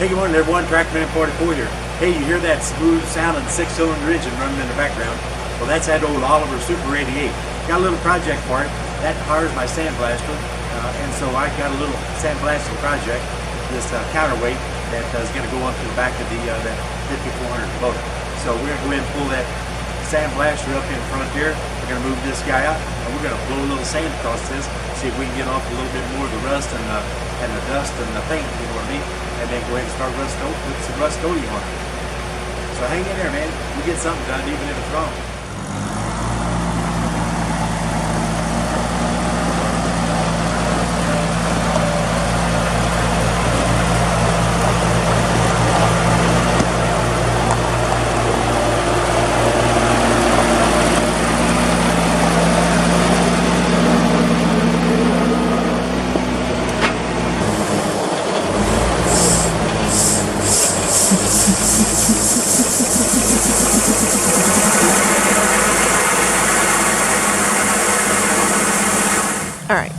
Hey, good morning everyone, Trackman 44 here. Hey, you hear that smooth sounding 6-cylinder engine running in the background? Well, that's that old Oliver Super 88. Got a little project for it. That powers my Sandblaster, and so I got a little sandblasting project, this counterweight that is going to go onto the back of the that 5400 Kubota. So we're going to go ahead and pull that Sandblaster up in front here. We're going to move this guy out, and we're going to blow a little sand across this, see if we can get off a little bit more of the rust and the dust and the paint, you know what I mean? And then go ahead and start put some Rustoleum on it. So hang in there, man. We get something done, even if it's wrong. Alright,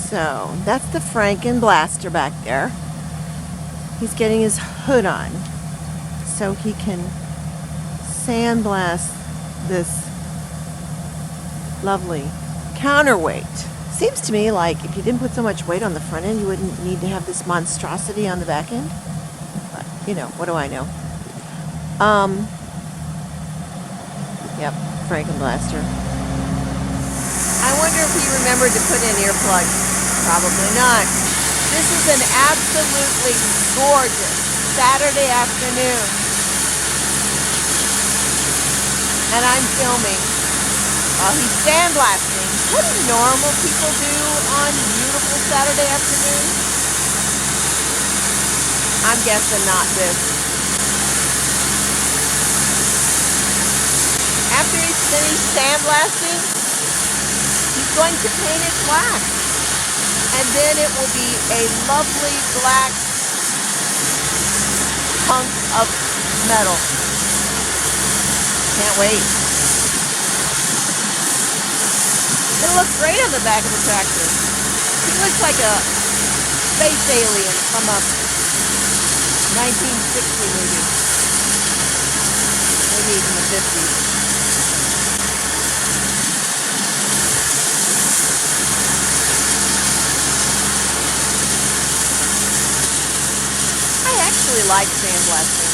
so that's the Frankenblaster back there. He's getting his hood on so he can sandblast this lovely counterweight. Seems to me like if you didn't put so much weight on the front end, you wouldn't need to have this monstrosity on the back end. But, you know, what do I know? Yep, Frankenblaster. I wonder if he remembered to put in earplugs. Probably not. This is an absolutely gorgeous Saturday afternoon. And I'm filming while he's sandblasting. What do normal people do on beautiful Saturday afternoons? I'm guessing not this. After he's finished sandblasting, he's going to paint it black, and then it will be a lovely black hunk of metal. Can't wait. It'll look great on the back of the tractor. He looks like a space alien from a 1960 movie. Maybe even the 50s. I actually like sandblasting.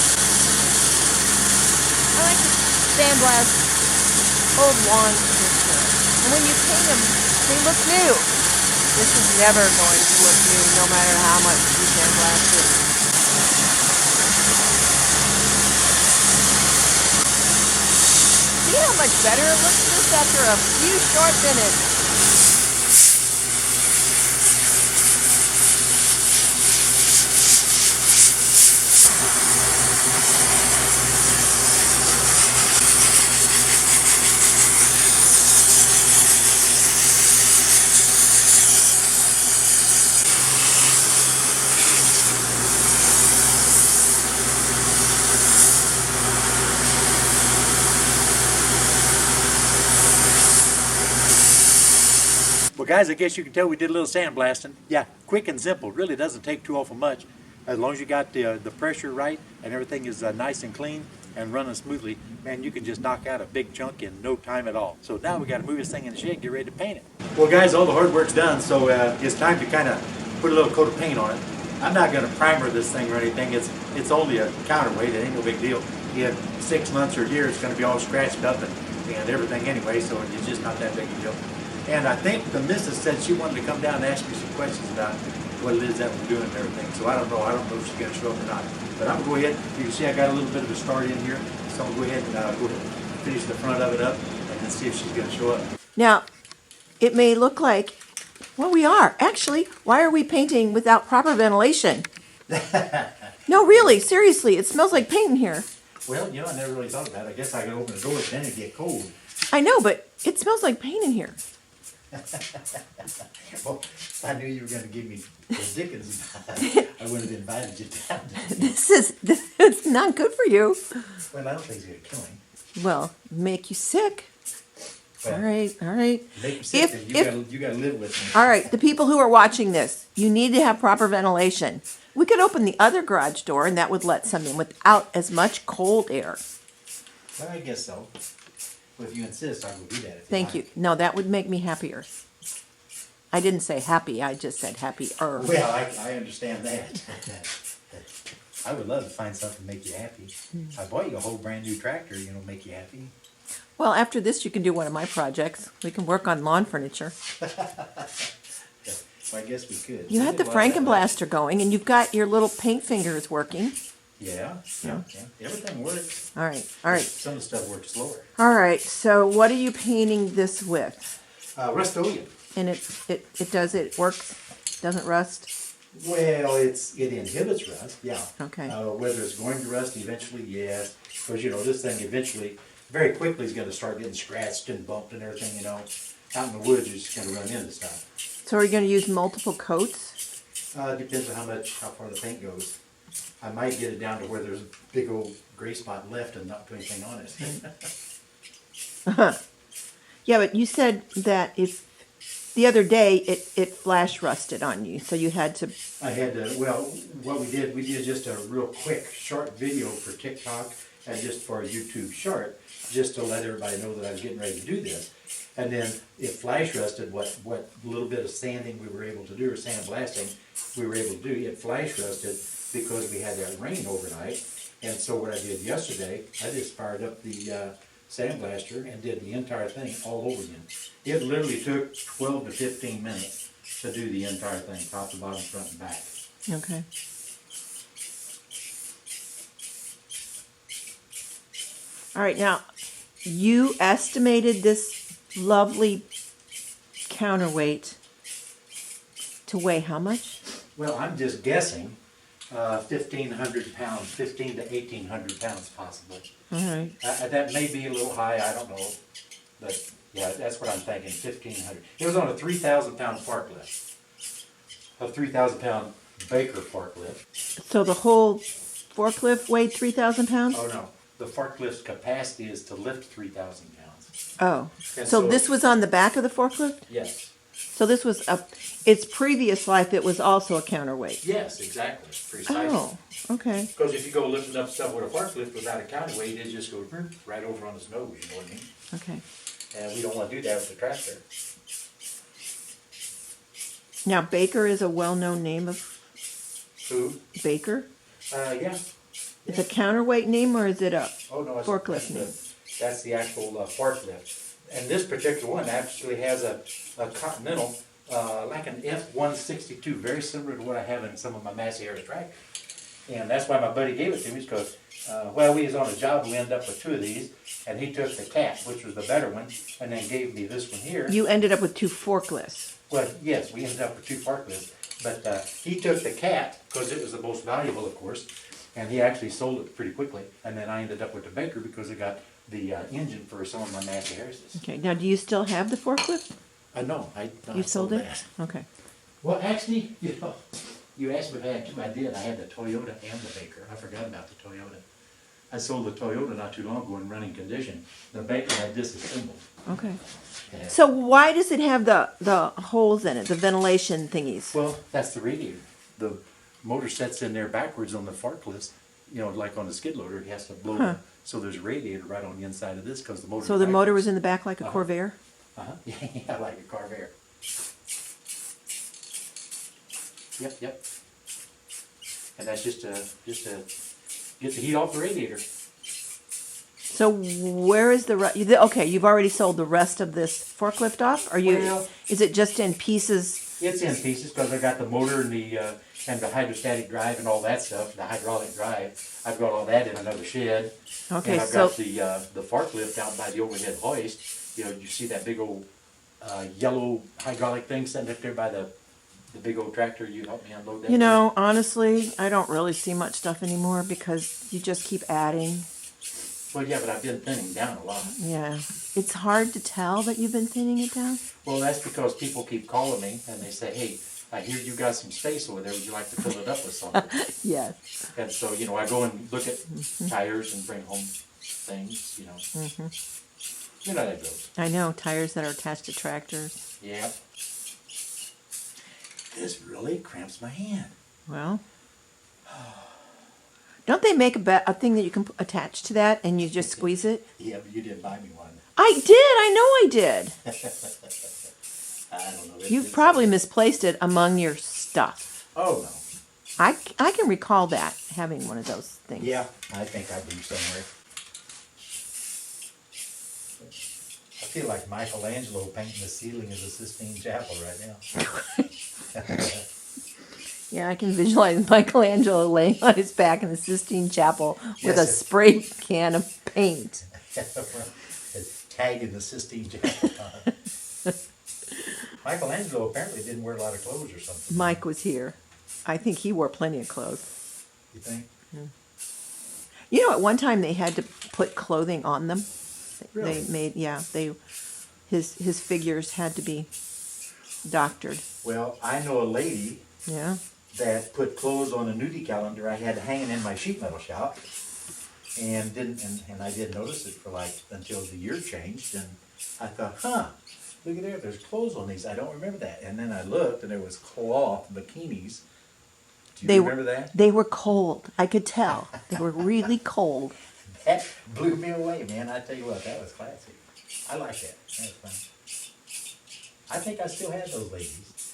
I like to sandblast old lawns picture. And when you paint them, they look new. This is never going to look new, no matter how much you sandblast it. See how much better it looks just after a few short minutes. Well guys, I guess you can tell we did a little sandblasting. Yeah, quick and simple. Really doesn't take too awful much. As long as you got the pressure right and everything is nice and clean and running smoothly, man, you can just knock out a big chunk in no time at all. So now we got to move this thing in the shed and get ready to paint it. Well guys, all the hard work's done, so it's time to kind of put a little coat of paint on it. I'm not going to primer this thing or anything. It's only a counterweight. It ain't no big deal. You have 6 months or a year, it's going to be all scratched up and everything anyway, so it's just not that big a deal. And I think the missus said she wanted to come down and ask me some questions about what it is that we're doing and everything. So I don't know if she's going to show up or not. But I'm going to go ahead. You can see I got a little bit of a start in here. So I'm going to go ahead and finish the front of it up and then see if she's going to show up. Now, it may look like, well, we are. Actually, why are we painting without proper ventilation? No, really, seriously, it smells like paint in here. Well, you know, I never really thought about it. I guess I could open the door and then it'd get cold. I know, but it smells like paint in here. Well, if I knew you were going to give me the Dickens, I would have invited you down. This is not good for you. Well, I don't think it's going to kill him. Well, make you sick. Well, all right. Make you sick, then you got to live with me. All right, the people who are watching this, you need to have proper ventilation. We could open the other garage door, and that would let some in without as much cold air. Well, I guess so. Well, if you insist, I will do that. Thank you. No, that would make me happier. I didn't say happy, I just said happier. Well, I understand that. I would love to find something to make you happy. I bought you a whole brand new tractor, make you happy. Well, after this, you can do one of my projects. We can work on lawn furniture. Well, I guess we could. You had the Frankenblaster going, and you've got your little paint fingers working. Yeah. Everything works. All right. Some of the stuff works slower. All right, so what are you painting this with? Rustoleum. And it works? Doesn't rust? Well, it inhibits rust, yeah. Okay. Whether it's going to rust eventually, yes. Because, this thing eventually, very quickly is going to start getting scratched and bumped and everything, Out in the woods, you're just going to run into stuff. So are you going to use multiple coats? Depends on how far the paint goes. I might get it down to where there's a big old gray spot left and not put anything on it. Yeah, but you said that if the other day it flash rusted on you, so you had to... What we did just a real quick, short video for TikTok and just for a YouTube short, just to let everybody know that I was getting ready to do this. And then it flash rusted, what little bit of sanding we were able to do, or sandblasting we were able to do, it flash rusted because we had that rain overnight. And so what I did yesterday, I just fired up the sandblaster and did the entire thing all over again. It literally took 12 to 15 minutes to do the entire thing, top to bottom, front and back. Okay. All right, now, you estimated this lovely counterweight to weigh how much? Well, I'm just guessing 1,500 pounds, 15 to 1,800 pounds possibly. All right. That may be a little high, I don't know. But yeah, that's what I'm thinking, 1,500. It was on a 3,000 pound forklift. A 3,000 pound Baker forklift. So the whole forklift weighed 3,000 pounds? Oh no, the forklift's capacity is to lift 3,000 pounds. Oh, And so this was on the back of the forklift? Yes. So this was its previous life, it was also a counterweight? Yes, exactly, precisely. Oh, okay. Because if you go lifting up stuff with a forklift without a counterweight, it just goes right over on its nose, you know what I mean? Okay. And we don't want to do that with the tractor. Now, Baker is a well-known name of Who? Baker? Yeah. Is it a counterweight name or is it a Oh, no, it's forklift name? That's the actual forklift. And this particular one actually has a Continental, like an F-162, very similar to what I have in some of my Massey Harris tractors. And that's why my buddy gave it to me, because, we was on a job, we ended up with two of these, and he took the Cat, which was the better one, and then gave me this one here. You ended up with two forklifts. Well, yes, we ended up with two forklifts, but he took the Cat, because it was the most valuable, of course, and he actually sold it pretty quickly. And then I ended up with the Baker because it got the engine for some of my Massey Harrises. Okay, now do you still have the forklift? No, You I sold it? that. Okay. Well, actually, you asked me if I had two. I did. I had the Toyota and the Baker. I forgot about the Toyota. I sold the Toyota not too long ago in running condition. The Baker I disassembled. Okay. Yeah. So why does it have the holes in it, the ventilation thingies? Well, that's the radiator. The motor sets in there backwards on the forklifts. Like on the skid loader, it has to blow. Huh. So there's a radiator right on the inside of this because the motor. So the motor was in the back like a Corvair? Yeah, like a Corvair. Yep. And that's just to get the heat off the radiator. So where is the okay? You've already sold the rest of this forklift off. Are you? Well, is it just in pieces? It's in pieces because I got the motor and the hydrostatic drive and all that stuff, the hydraulic drive. I've got all that in another shed. Okay, and I've so got the forklift out by the overhead hoist. You see that big old yellow hydraulic thing sitting up there by the big old tractor. You help me unload that. Honestly, I don't really see much stuff anymore because you just keep adding. Well, yeah, but I've been thinning down a lot. Yeah, it's hard to tell that you've been thinning it down. Well, that's because people keep calling me and they say, "Hey, I hear you got some space over there. Would you like to fill it up with something?" Yes. And so, I go and look at tires and bring home things, You know how that goes. I know, tires that are attached to tractors. Yeah. This really cramps my hand. Well, Don't they make a thing that you can attach to that and you just squeeze it? Yeah, but you didn't buy me one. I did. I know I did. I don't know. You probably misplaced it among your stuff. Oh, no. I can recall that, having one of those things. Yeah, I think I do somewhere. I feel like Michelangelo painting the ceiling of the Sistine Chapel right now. Yeah, I can visualize Michelangelo laying on his back in the Sistine Chapel with a Yes, spray can of paint. Tagging the Sistine Chapel. Michelangelo apparently didn't wear a lot of clothes or something. Mike was here. I think he wore plenty of clothes. You think? You know, at one time they had to put clothing on them. Really? They made, yeah, his figures had to be doctored. Well, I know a lady Yeah. that put clothes on a nudie calendar I had hanging in my sheet metal shop, and I didn't notice it for like until the year changed, and I thought, look at there, there's clothes on these. I don't remember that. And then I looked, and there was cloth bikinis. Do you remember that? They were cold. I could tell. They were really cold. That blew me away, man. I tell you what, that was classy. I like that. That was fun. I think I still have those ladies.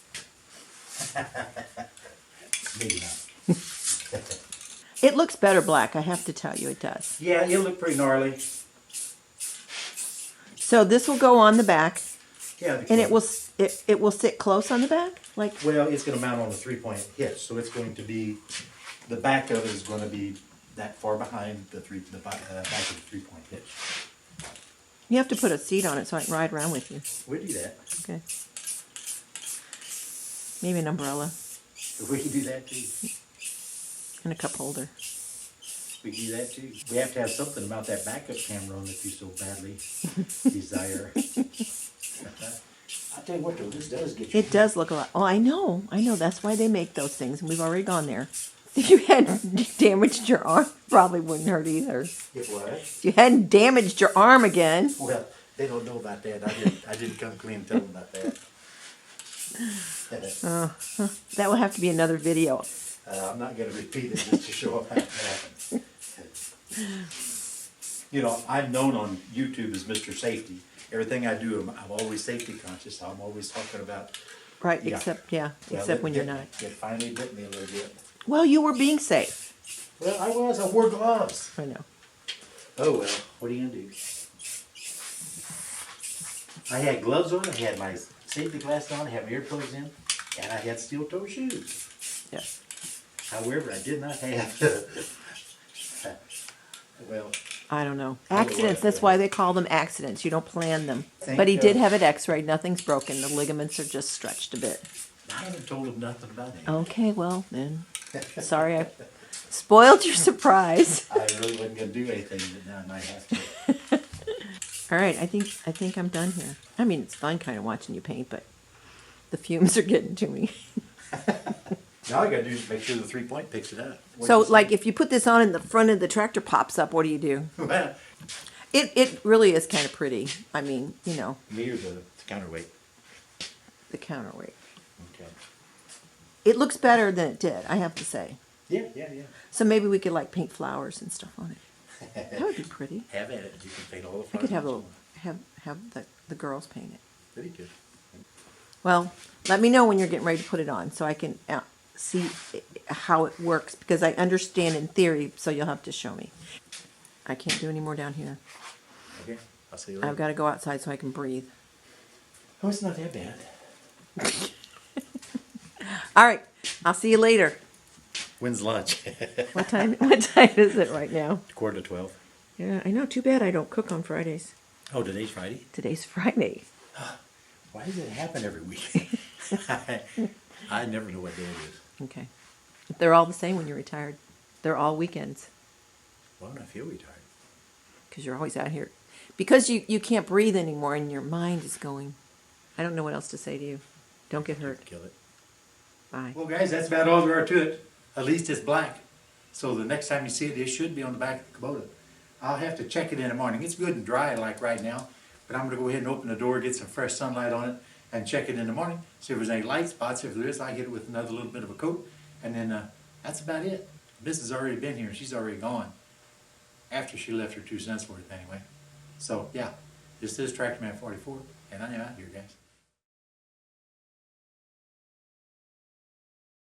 Maybe not. It looks better black, I have to tell you, it does. Yeah, it looked pretty gnarly. So this will go on the back, Yeah. and it will sit close on the back, like. Well, it's going to mount on a 3-point hitch, so it's going to be, the back of it is going to be that far behind the back of the 3-point hitch. You have to put a seat on it so I can ride around with you. We do that. Okay. Maybe an umbrella We can do that too. and a cup holder. We can do that too. We have to have something about that backup camera on that you so badly desire. I'll tell you what though, this does get you. It does look a lot. Oh, I know. That's why they make those things, and we've already gone there. If you hadn't damaged your arm, probably wouldn't hurt either. It was. If you hadn't damaged your arm again. Well, they don't know about that. I didn't come clean and tell them about that. That will have to be another video. I'm not going to repeat it just to show up how it happened. You know, I'm known on YouTube as Mr. Safety. Everything I do, I'm always safety conscious. I'm always talking about. Right, Yeah. except when you're not. It finally bit me a little bit. Well, you were being safe. Well, I wore gloves. I know. Oh well, what are you going to do? I had gloves on, I had my safety glasses on, I had my earplugs in, and I had steel-toe shoes. Yeah. However, I did not have, well, I don't know. I don't know Accidents, what that's it why was. they call them accidents. You don't plan them. Think, But he did have it x-rayed. Nothing's broken. The ligaments are just stretched a bit. I haven't told him nothing about it. Okay, well, then. Sorry, I spoiled your surprise. I really wasn't going to do anything, but now I might have to. All right, I think I'm done here. I mean, it's fun kind of watching you paint, but the fumes are getting to me. Now all I got to do is make sure the 3-point picks it up. What So, do you say? like, if you put this on and the front of the tractor pops up, what do you do? Well, It really is kind of pretty. I mean, you know, me or the counterweight. the counterweight. Okay. It looks better than it did, I have to say. Yeah. So maybe we could like paint flowers and stuff on it. That would be pretty. Have at it. You can paint all the I flowers. could have you have the girls paint it. Very good. Well, let me know when you're getting ready to put it on so I can see how it works, because I understand in theory, so you'll have to show me. I can't do any more down here. Okay. I'll see you later. I've got to go outside so I can breathe. Oh, it's not that bad. All right, I'll see you later. When's lunch? What time is it right now? 11:45. Yeah, I know. Too bad I don't cook on Fridays. Oh, today's Friday? Today's Friday. Why does it happen every week? I never know what day it is. Okay. They're all the same when you're retired. They're all weekends Well, I feel retired. because you're always out here. Because you can't breathe anymore and your mind is going. I don't know what else to say to you. Don't get hurt. Kill it. Bye. Well, guys, that's about all there are to it. At least it's black. So the next time you see it, it should be on the back of the Kubota. I'll have to check it in the morning. It's good and dry like right now, but I'm going to go ahead and open the door, get some fresh sunlight on it, and check it in the morning. See if there's any light spots. If there is, I hit it with another little bit of a coat, and then that's about it. Miss has already been here and she's already gone. After she left her 2 cents worth anyway. So yeah, this is Tractor Man 44, and I am out here, guys.